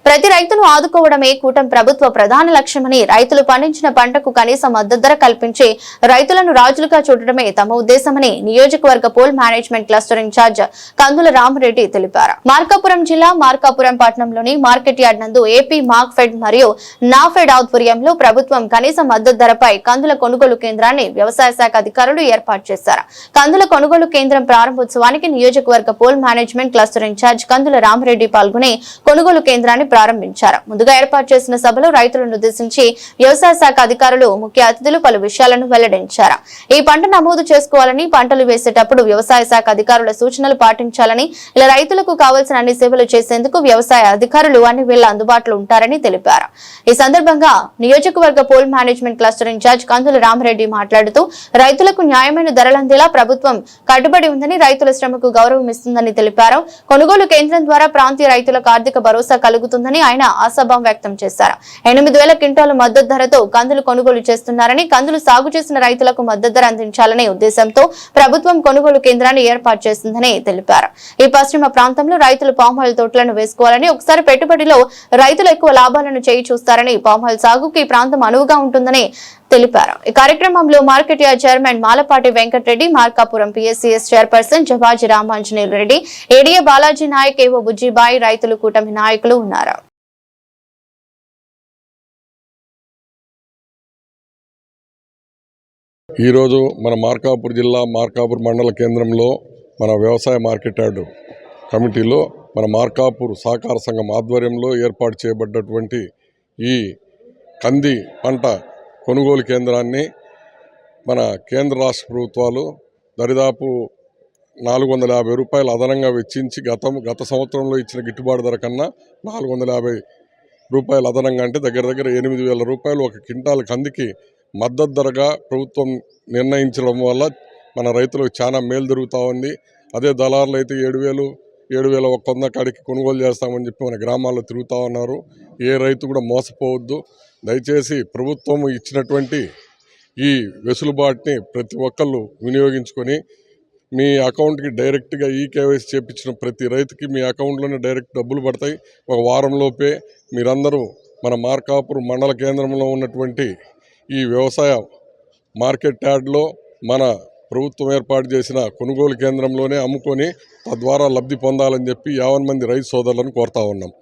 ప్రతి రైతును ఆదుకోవడమే కూటమి ప్రభుత్వ ప్రధాన లక్ష్యమని, రైతులు పండించిన పంటకు కనీస మద్దతు ధర కల్పించి రైతులను రాజులుగా చూడటమే తమ ఉద్దేశమని నియోజకవర్గ పోల్ మేనేజ్మెంట్ క్లస్టర్ ఇన్ఛార్జ్ కందుల రామరెడ్డి తెలిపారు. మార్కాపురం జిల్లా మార్కాపురం పట్టణంలోని మార్కెట్ యార్డ్ నందు ఏపీ మార్క్ఫెడ్ మరియు నాఫెడ్ ఆధ్వర్యంలో ప్రభుత్వం కనీస మద్దతు ధరపై కందుల కొనుగోలు కేంద్రాన్ని వ్యవసాయ శాఖ అధికారులు ఏర్పాటు చేశారు. కందుల కొనుగోలు కేంద్రం ప్రారంభోత్సవానికి నియోజకవర్గ పోల్ మేనేజ్మెంట్ క్లస్టర్ ఇన్ఛార్జ్ కందుల రామరెడ్డి పాల్గొని కొనుగోలు కేంద్రాన్ని ప్రారంభించారు. ముందుగా ఏర్పాటు చేసిన సభలో రైతులను ఉద్దేశించి వ్యవసాయ శాఖ అధికారులు ముఖ్య అతిథులు పలు విషయాలను వెల్లడించారు. ఈ పంట నమోదు చేసుకోవాలని, పంటలు వేసేటప్పుడు వ్యవసాయ శాఖ అధికారుల సూచనలు పాటించాలని, ఇలా రైతులకు కావాల్సిన అన్ని సేవలు చేసేందుకు వ్యవసాయ అధికారులు అన్ని వేళ అందుబాటులో ఉంటారని తెలిపారు. ఈ సందర్భంగా నియోజకవర్గ పోల్ మేనేజ్మెంట్ క్లస్టర్ ఇన్ఛార్జ్ కందుల రామరెడ్డి మాట్లాడుతూ రైతులకు న్యాయమైన ధరలందేలా ప్రభుత్వం కట్టుబడి ఉందని, రైతుల శ్రమకు గౌరవం ఇస్తుందని తెలిపారు. కొనుగోలు కేంద్రం ద్వారా ప్రాంతీయ రైతులకు ఆర్థిక భరోసా కలుగుతుందని ఆయన ఆశాభావం వ్యక్తం చేశారు. 8,000 క్వింటాల మద్దతు ధరతో కందులు కొనుగోలు చేస్తున్నారని, కందులు సాగు చేసిన రైతులకు మద్దతు ధర అందించాలనే ఉద్దేశంతో ప్రభుత్వం కొనుగోలు కేంద్రాన్ని ఏర్పాటు చేసిందని తెలిపారు. ఈ పశ్చిమ ప్రాంతంలో రైతులు పామాయిల్ తోటలను వేసుకోవాలని, ఒకసారి పెట్టుబడిలో రైతులు ఎక్కువ లాభాలను చేయి చూస్తారని, పామాయిల్ సాగుకు ఈ ప్రాంతం అనువుగా ఉంటుందని తెలిపారు. ఈ కార్యక్రమంలో market yard chairman Malapati Venkatareddy, Markapuram PSCS chairperson Javaji Ramanjaneyulu Reddy, ADA Balaji Naik, AO Bujjibai, రైతులు కూటమి నాయకులు ఉన్నారు. ఈరోజు మన మార్కాపురం జిల్లా మార్కాపురం మండల కేంద్రంలో మన వ్యవసాయ మార్కెట్ యార్డ్ కమిటీలో మన మార్కాపూర్ సహకార సంఘం ఆధ్వర్యంలో ఏర్పాటు చేయబడ్డటువంటి ఈ కంది పంట కొనుగోలు కేంద్రాన్ని మన కేంద్ర రాష్ట్ర ప్రభుత్వాలు దరిదాపు 450 రూపాయలు అదనంగా వెచ్చించి గత సంవత్సరంలో ఇచ్చిన గిట్టుబాటు ధర కన్నా 450 రూపాయలు అదనంగా, అంటే దగ్గర 8,000 రూపాయలు ఒక క్వింటాల్ కందికి మద్దతు ధరగా ప్రభుత్వం నిర్ణయించడం వల్ల మన రైతులకు చాలా మేలు జరుగుతూ ఉంది. అదే దళారులు అయితే 7,100 కాడికి కొనుగోలు చేస్తామని చెప్పి మన గ్రామాల్లో తిరుగుతూ ఉన్నారు. ఏ రైతు కూడా మోసపోవద్దు. దయచేసి ప్రభుత్వం ఇచ్చినటువంటి ఈ వెసులుబాటుని ప్రతి ఒక్కళ్ళు వినియోగించుకొని మీ అకౌంట్కి డైరెక్ట్గా ఈకేవైసీ చేయించిన ప్రతి రైతుకి మీ అకౌంట్లోనే డైరెక్ట్ డబ్బులు పడతాయి. ఒక వారంలోపే మీరందరూ మన మార్కాపురం మండల కేంద్రంలో ఉన్నటువంటి ఈ వ్యవసాయ మార్కెట్ యార్డ్లో మన ప్రభుత్వం ఏర్పాటు చేసిన కొనుగోలు కేంద్రంలోనే అమ్ముకొని తద్వారా లబ్ధి పొందాలని చెప్పి 50 మంది రైతు సోదరులను కోరుతా ఉన్నాం.